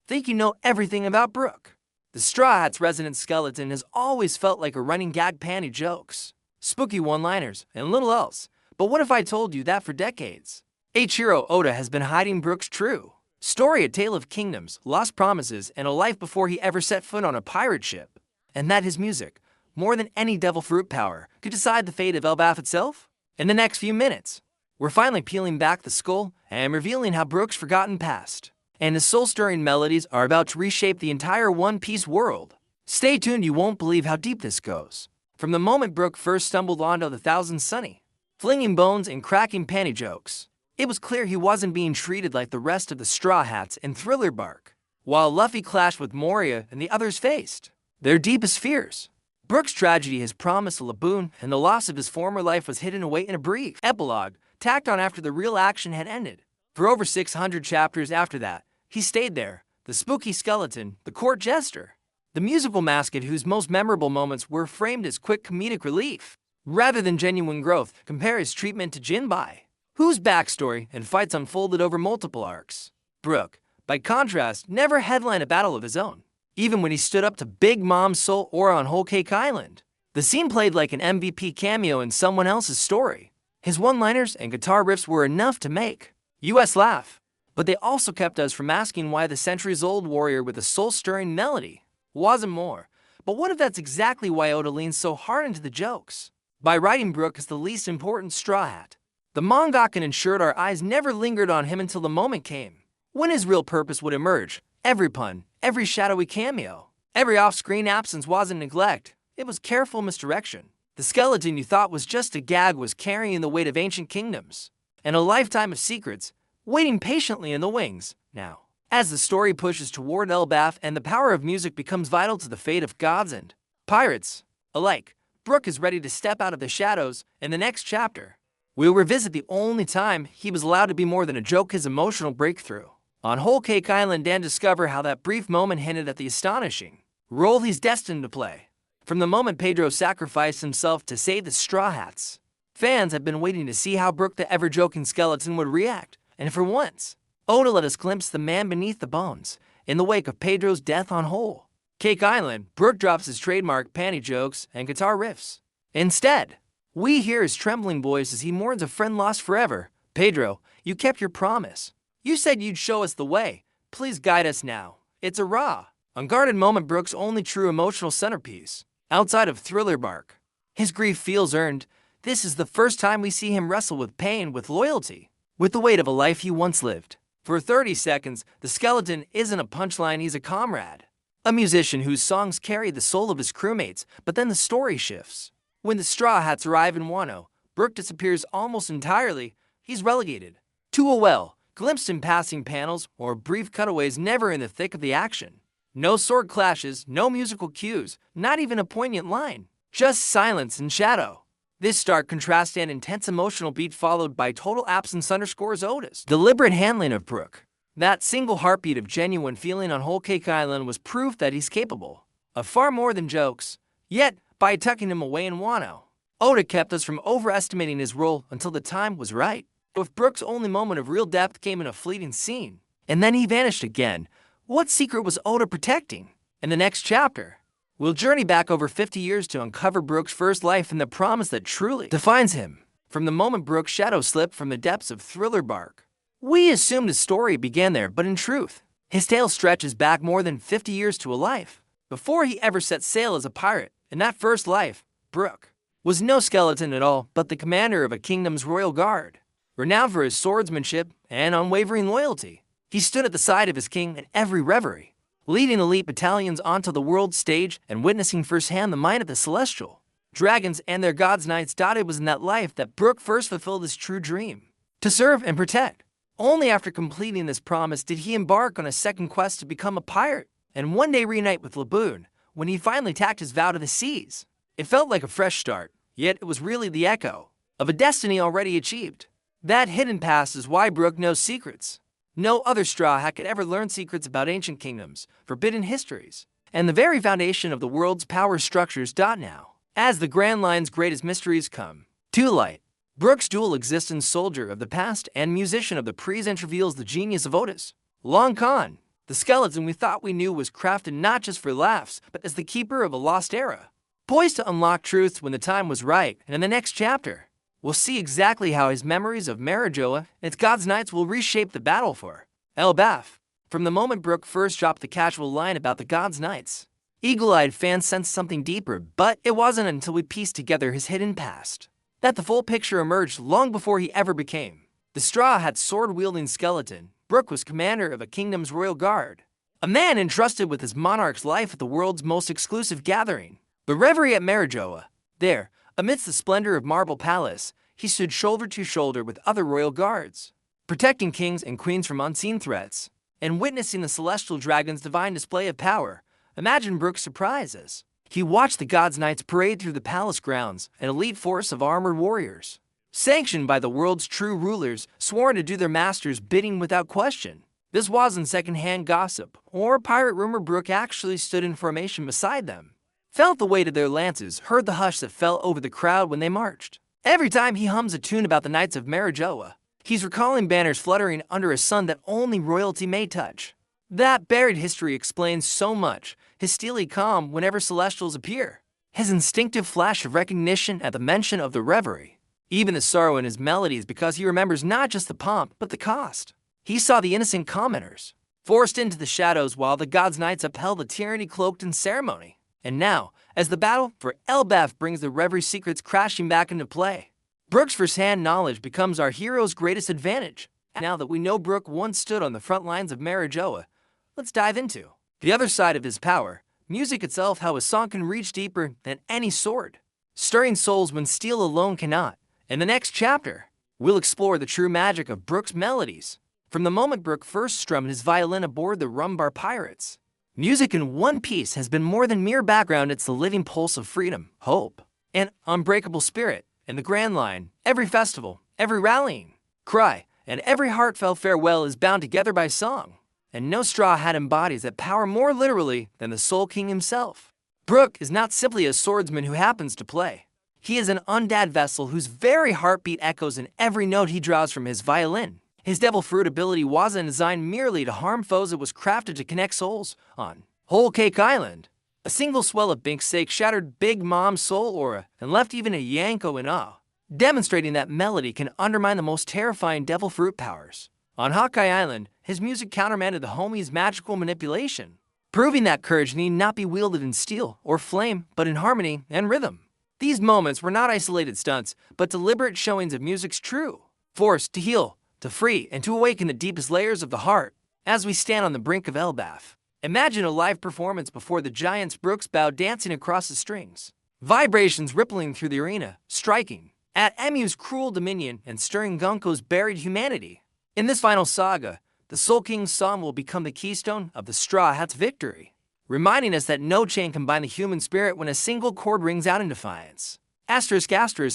think you know everything about Brook. The Straw Hat's resident skeleton has always felt like a running gag, panty jokes, spooky one-liners, and little else. But what if I told you that for decades, Eiichiro Oda has been hiding Brook's true story, a tale of kingdoms, lost promises, and a life before he ever set foot on a pirate ship? And that his music, more than any devil fruit power, could decide the fate of Elbaf itself? In the next few minutes, we're finally peeling back the skull and revealing how Brook's forgotten past and his soul-stirring melodies are about to reshape the entire One Piece world. Stay tuned, you won't believe how deep this goes. From the moment Brook first stumbled onto the Thousand Sunny, flinging bones and cracking panty jokes, it was clear he wasn't being treated like the rest of the Straw Hats in Thriller Bark. While Luffy clashed with Moria and the others faced their deepest fears, Brook's tragedy has promised a laboon, and the loss of his former life was hidden away in a brief epilogue tacked on after the real action had ended. For over 600 chapters after that, he stayed there, the spooky skeleton, the court jester, the musical mascot whose most memorable moments were framed as quick comedic relief, rather than genuine growth. Compare his treatment to Jinbai, whose backstory and fights unfolded over multiple arcs. Brook, by contrast, never headlined a battle of his own, even when he stood up to Big Mom Soul or on Whole Cake Island. The scene played like an MVP cameo in someone else's story. His one-liners and guitar riffs were enough to make us laugh, but they also kept us from asking why the centuries-old warrior with a soul-stirring melody wasn't more. But what if that's exactly why Oda leans so hard into the jokes? By writing Brook as the least important Straw Hat, the mangaka ensured our eyes never lingered on him until the moment came when his real purpose would emerge. Every pun, every shadowy cameo, every off-screen absence wasn't neglect, it was careful misdirection. The skeleton you thought was just a gag was carrying the weight of ancient kingdoms and a lifetime of secrets waiting patiently in the wings. Now, as the story pushes toward Elbaf and the power of music becomes vital to the fate of gods and pirates alike, Brook is ready to step out of the shadows. In the next chapter, we'll revisit the only time he was allowed to be more than a joke, his emotional breakthrough on Whole Cake Island, and discover how that brief moment hinted at the astonishing role he's destined to play. From the moment Pedro sacrificed himself to save the Straw Hats, fans have been waiting to see how Brook the ever-joking skeleton would react. And for once, Oda let us glimpse the man beneath the bones. In the wake of Pedro's death on Whole Cake Island, Brook drops his trademark panty jokes and guitar riffs. Instead, we hear his trembling voice as he mourns a friend lost forever. Pedro, you kept your promise. You said you'd show us the way. Please guide us now. It's a raw, unguarded moment, Brook's only true emotional centerpiece. Outside of Thriller Bark, his grief feels earned. This is the first time we see him wrestle with pain, with loyalty, with the weight of a life he once lived. For 30 seconds, the skeleton isn't a punchline, he's a comrade, a musician whose songs carry the soul of his crewmates. But then the story shifts. When the Straw Hats arrive in Wano, Brook disappears almost entirely. He's relegated to a well, glimpsed in passing panels or brief cutaways, never in the thick of the action. No sword clashes, no musical cues, not even a poignant line, just silence and shadow. This stark contrast and intense emotional beat followed by total absence underscores Oda's deliberate handling of Brook. That single heartbeat of genuine feeling on Whole Cake Island was proof that he's capable of far more than jokes. Yet, by tucking him away in Wano, Oda kept us from overestimating his role until the time was right. If Brook's only moment of real depth came in a fleeting scene, and then he vanished again, what secret was Oda protecting? In the next chapter, we'll journey back over 50 years to uncover Brook's first life and the promise that truly defines him. From the moment Brook's shadow slipped from the depths of Thriller Bark, we assumed his story began there, but in truth, his tale stretches back more than 50 years to a life before he ever set sail as a pirate. In that first life, Brook was no skeleton at all, but the commander of a kingdom's royal guard, renowned for his swordsmanship and unwavering loyalty. He stood at the side of his king in every reverie, leading elite battalions onto the world stage and witnessing firsthand the might of the celestial dragons and their gods' knights. It was in that life that Brook first fulfilled his true dream, to serve and protect. Only after completing this promise did he embark on a second quest to become a pirate, and one day reunite with Laboon. When he finally tacked his vow to the seas, it felt like a fresh start, yet it was really the echo of a destiny already achieved. That hidden past is why Brook knows secrets no other Straw Hat could ever learn, secrets about ancient kingdoms, forbidden histories, and the very foundation of the world's power structures. Now, as the Grand Line's greatest mysteries come to light, Brook's dual existence, soldier of the past and musician of the present, reveals the genius of Oda's long con. The skeleton we thought we knew was crafted not just for laughs, but as the keeper of a lost era. Poised to unlock truths when the time was right, and in the next chapter, we'll see exactly how his memories of Marijoa and its God's Knights will reshape the battle for Elbaf. From the moment Brook first dropped the casual line about the God's Knights, eagle-eyed fans sensed something deeper, but it wasn't until we pieced together his hidden past that the full picture emerged long before he ever became the Straw Hat sword-wielding skeleton. Brook was commander of a kingdom's royal guard, a man entrusted with his monarch's life at the world's most exclusive gathering, the Reverie at Marijoa. There, amidst the splendor of Marble Palace, he stood shoulder to shoulder with other royal guards, protecting kings and queens from unseen threats, and witnessing the celestial dragon's divine display of power. Imagine Brook's surprise as he watched the God's Knights parade through the palace grounds, an elite force of armored warriors, sanctioned by the world's true rulers, sworn to do their master's bidding without question. This wasn't second-hand gossip or pirate rumor. Brook actually stood in formation beside them, felt the weight of their lances, heard the hush that fell over the crowd when they marched. Every time he hums a tune about the Knights of Marijoa, he's recalling banners fluttering under a sun that only royalty may touch. That buried history explains so much. His steely calm whenever celestials appear, his instinctive flash of recognition at the mention of the Reverie, even the sorrow in his melodies because he remembers not just the pomp but the cost. He saw the innocent commoners forced into the shadows while the God's Knights upheld the tyranny cloaked in ceremony. And now, as the battle for Elbaf brings the Reverie secrets crashing back into play, Brook's first-hand knowledge becomes our hero's greatest advantage. Now that we know Brook once stood on the front lines of Marijoa, let's dive into the other side of his power, music itself, how a song can reach deeper than any sword, stirring souls when steel alone cannot. In the next chapter, we'll explore the true magic of Brook's melodies. From the moment Brook first strummed his violin aboard the Rumbar pirates, music in one piece has been more than mere background. It's the living pulse of freedom, hope, and unbreakable spirit. In the grand line, every festival, every rallying cry, and every heartfelt farewell is bound together by song. And no straw hat embodies that power more literally than the Soul King himself. Brook is not simply a swordsman who happens to play. He is an undead vessel whose very heartbeat echoes in every note he draws from his violin. His devil fruit ability wasn't designed merely to harm foes, it was crafted to connect souls. On Whole Cake Island, a single swell of Bink's sake shattered Big Mom's soul aura and left even a Yanko in awe, demonstrating that melody can undermine the most terrifying devil fruit powers. On Hawkeye Island, his music countermanded the homie's magical manipulation, proving that courage need not be wielded in steel or flame, but in harmony and rhythm. These moments were not isolated stunts, but deliberate showings of music's true force to heal, to free, and to awaken the deepest layers of the heart. As we stand on the brink of Elbaf, imagine a live performance before the giants. Brook's bow dancing across the strings, vibrations rippling through the arena, striking at Emu's cruel dominion and stirring Gunko's buried humanity. In this final saga, the Soul King's song will become the keystone of the Straw Hat's victory, reminding us that no chain can bind the human spirit when a single chord rings out in defiance. Asterisk,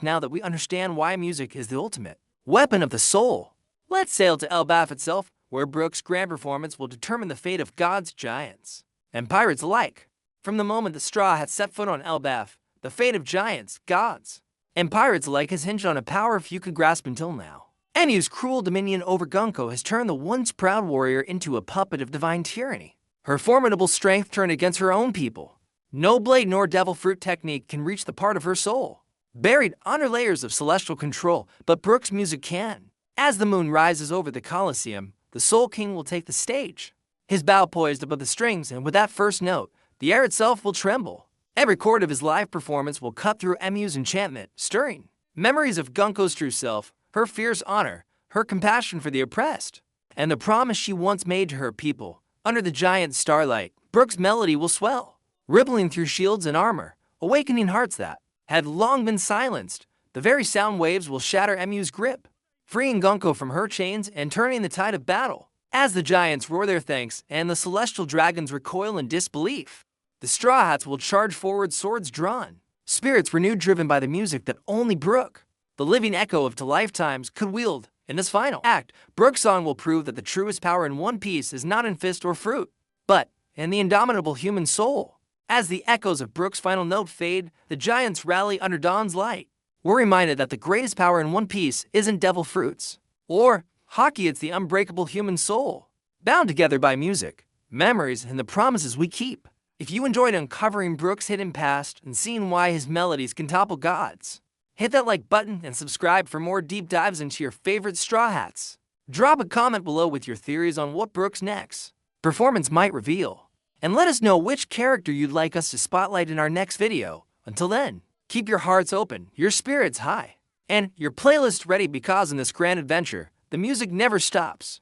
now that we understand why music is the ultimate weapon of the soul, let's sail to Elbaf itself, where Brook's grand performance will determine the fate of gods, giants, and pirates alike. From the moment the Straw Hat set foot on Elbaf, the fate of giants, gods, and pirates alike has hinged on a power few could grasp until now. Emu's cruel dominion over Gunko has turned the once proud warrior into a puppet of divine tyranny. Her formidable strength turned against her own people. No blade nor devil fruit technique can reach the part of her soul, buried under layers of celestial control, but Brook's music can. As the moon rises over the Colosseum, the Soul King will take the stage, his bow poised above the strings, and with that first note, the air itself will tremble. Every chord of his live performance will cut through Emu's enchantment, stirring memories of Gunko's true self, her fierce honor, her compassion for the oppressed, and the promise she once made to her people. Under the giant starlight, Brook's melody will swell, rippling through shields and armor, awakening hearts that had long been silenced. The very sound waves will shatter Emu's grip, freeing Gunko from her chains and turning the tide of battle. As the giants roar their thanks and the celestial dragons recoil in disbelief, the Straw Hats will charge forward, swords drawn, spirits renewed, driven by the music that only Brook, the living echo of two lifetimes, could wield. In this final act, Brook's song will prove that the truest power in one piece is not in fist or fruit, but in the indomitable human soul. As the echoes of Brook's final note fade, the giants rally under dawn's light. We're reminded that the greatest power in one piece isn't devil fruits or hockey, it's the unbreakable human soul, bound together by music. memories, and the promises we keep. If you enjoyed uncovering Brook's hidden past and seeing why his melodies can topple gods, hit that like button and subscribe for more deep dives into your favorite Straw Hats. Drop a comment below with your theories on what Brook's next performance might reveal, and let us know which character you'd like us to spotlight in our next video. Until then, keep your hearts open, your spirits high, and your playlist ready, because in this grand adventure, the music never stops.